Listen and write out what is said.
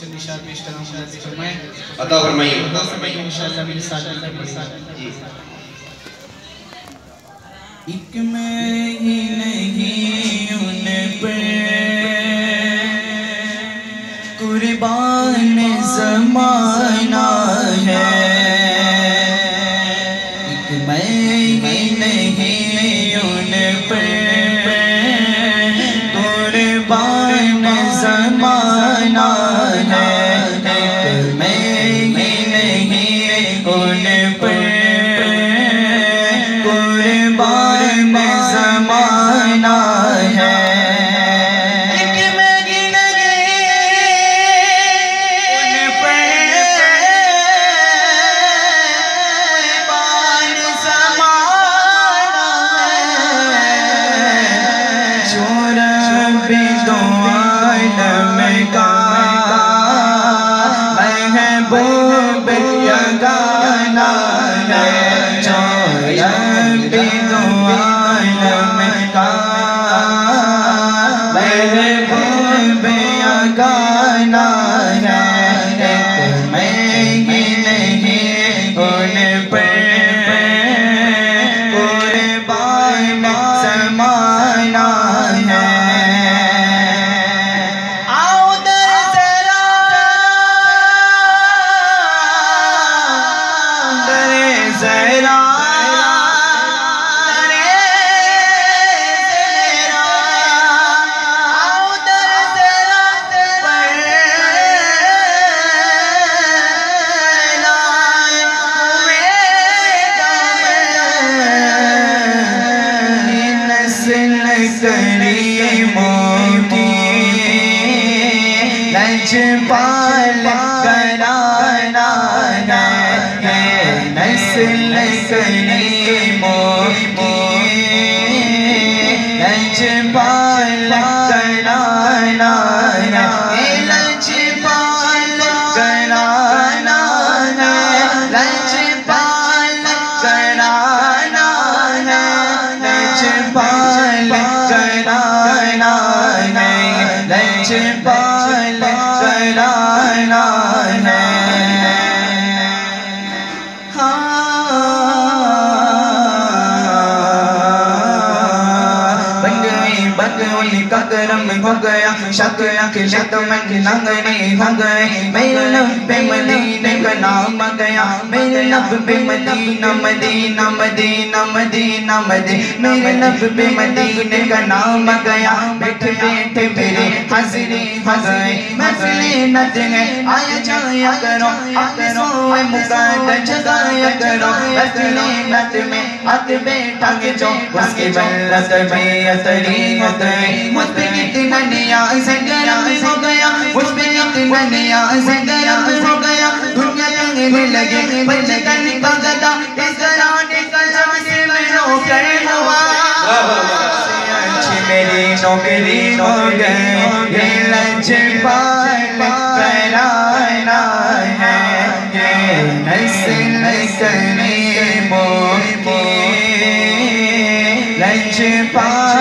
चंद इशार पेश कराऊंगा अता फरमाइए इंशाअल्लाह मेरे साथ जी। एक मैं ही नहीं उन पर कुर्बान ज़माना है, एक मैं ही नहीं उन पर कुर्बान ज़माना है, एक मैं ही नहीं उन पर कुर्बान ज़माना है। लजपाल कराना है, नस्ल करीमों की लजपाल कराना है, लजपाल कराना है, लजपाल कराना है, लजपाल कराना है, लजपाल कराना है। का करम हो गया शक अखिल तो मन लंगने हो गए, मेरे लब पे मदीने का नाम आ गया, मेरे लब पे Medina Medina Medina Medina Medina, मेरे लब पे मदीने का नाम आ गया। बैठे बैठे मेरे हाजिरी हो गए, महफिले नच गए, आया जाया करो करो मुकाद जगाया करो, महफिले नच में हाथ बैठा के जो उसकी बल्लत में असरी हो गई, मुझ पे कितना नियाज़ गरम हो गया, मुझ पे कितना नियाज़ गरम हो गया, दुनिया लगने लगे बचता निकलता इस घराने का जब से मैं नौकर हुआ, अच्छी मेरी नौकरी हो गई, ये लजपाल कराना है, ये नस्ल करीमों की लजपाल